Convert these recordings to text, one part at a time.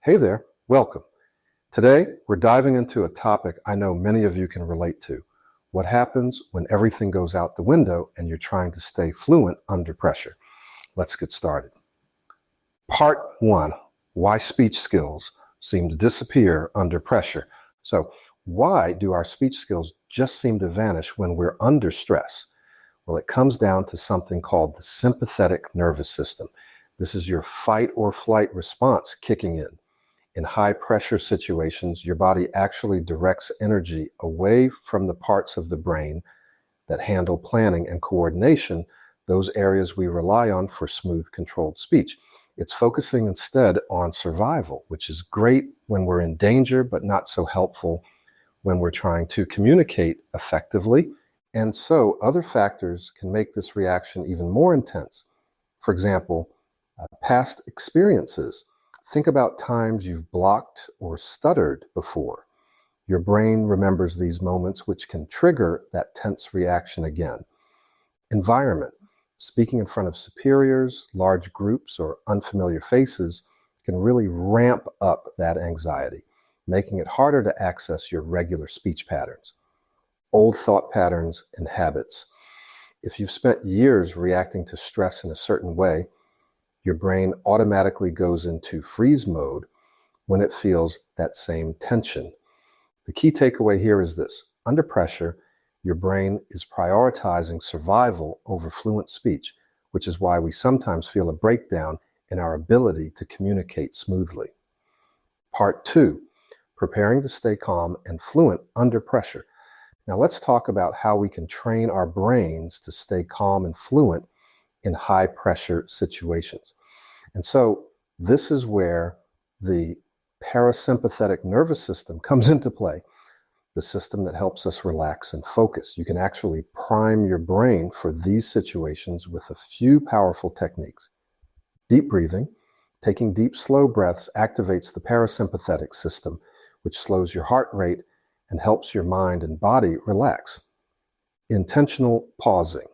Hey there, welcome. Today, we're diving into a topic I know many of you can relate to. What happens when everything goes out the window and you're trying to stay fluent under pressure? Let's get started. Part 1, why speech skills seem to disappear under pressure. So, why do our speech skills just seem to vanish when we're under stress? Well, it comes down to something called the sympathetic nervous system. This is your fight or flight response kicking in. In high pressure situations, your body actually directs energy away from the parts of the brain that handle planning and coordination, those areas we rely on for smooth, controlled speech. It's focusing instead on survival, which is great when we're in danger, but not so helpful when we're trying to communicate effectively. And so other factors can make this reaction even more intense. For example, past experiences. Think about times you've blocked or stuttered before. Your brain remembers these moments, which can trigger that tense reaction again. Environment. Speaking in front of superiors, large groups, or unfamiliar faces can really ramp up that anxiety, making it harder to access your regular speech patterns. Old thought patterns and habits. If you've spent years reacting to stress in a certain way, your brain automatically goes into freeze mode when it feels that same tension. The key takeaway here is this: under pressure, your brain is prioritizing survival over fluent speech, which is why we sometimes feel a breakdown in our ability to communicate smoothly. Part 2, preparing to stay calm and fluent under pressure. Now let's talk about how we can train our brains to stay calm and fluent in high pressure situations. And so this is where the parasympathetic nervous system comes into play, the system that helps us relax and focus. You can actually prime your brain for these situations with a few powerful techniques. Deep breathing, taking deep, slow breaths activates the parasympathetic system, which slows your heart rate and helps your mind and body relax. Intentional pausing.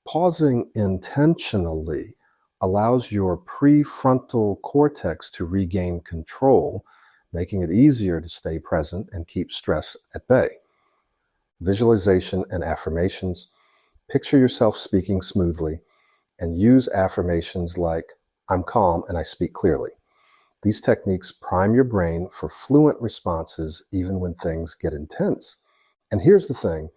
Pausing intentionally allows your prefrontal cortex to regain control, making it easier to stay present and keep stress at bay. Visualization and affirmations. Picture yourself speaking smoothly and use affirmations like, "I'm calm and I speak clearly." These techniques prime your brain for fluent responses even when things get intense. And here's the thing: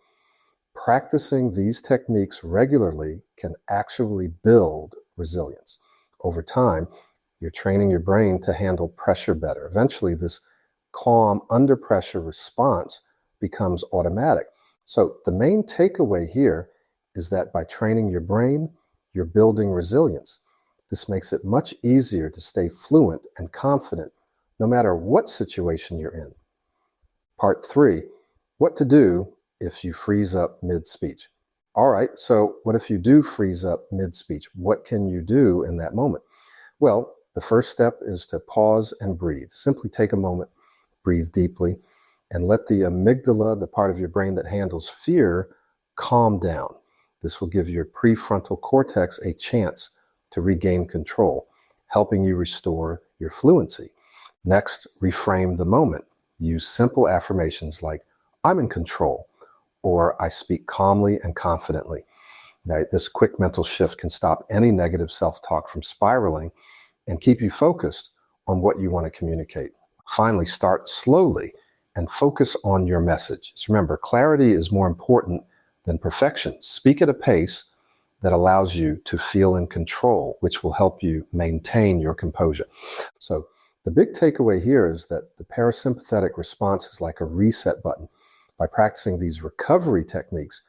practicing these techniques regularly can actually build resilience. Over time, you're training your brain to handle pressure better. Eventually, this calm under pressure response becomes automatic. So the main takeaway here is that by training your brain, you're building resilience. This makes it much easier to stay fluent and confident no matter what situation you're in. Part 3, what to do if you freeze up mid-speech. All right, so what if you do freeze up mid-speech? What can you do in that moment? Well, the first step is to pause and breathe. Simply take a moment, breathe deeply, and let the amygdala, the part of your brain that handles fear, calm down. This will give your prefrontal cortex a chance to regain control, helping you restore your fluency. Next, reframe the moment. Use simple affirmations like, "I'm in control," or "I speak calmly and confidently." Now, this quick mental shift can stop any negative self-talk from spiraling and keep you focused on what you want to communicate. Finally, start slowly and focus on your message. Just remember, clarity is more important than perfection. Speak at a pace that allows you to feel in control, which will help you maintain your composure. So the big takeaway here is that the parasympathetic response is like a reset button. By practicing these recovery techniques,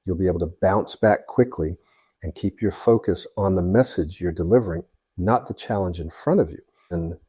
you'll be able to bounce back quickly and keep your focus on the message you're delivering, not the challenge in front of you. And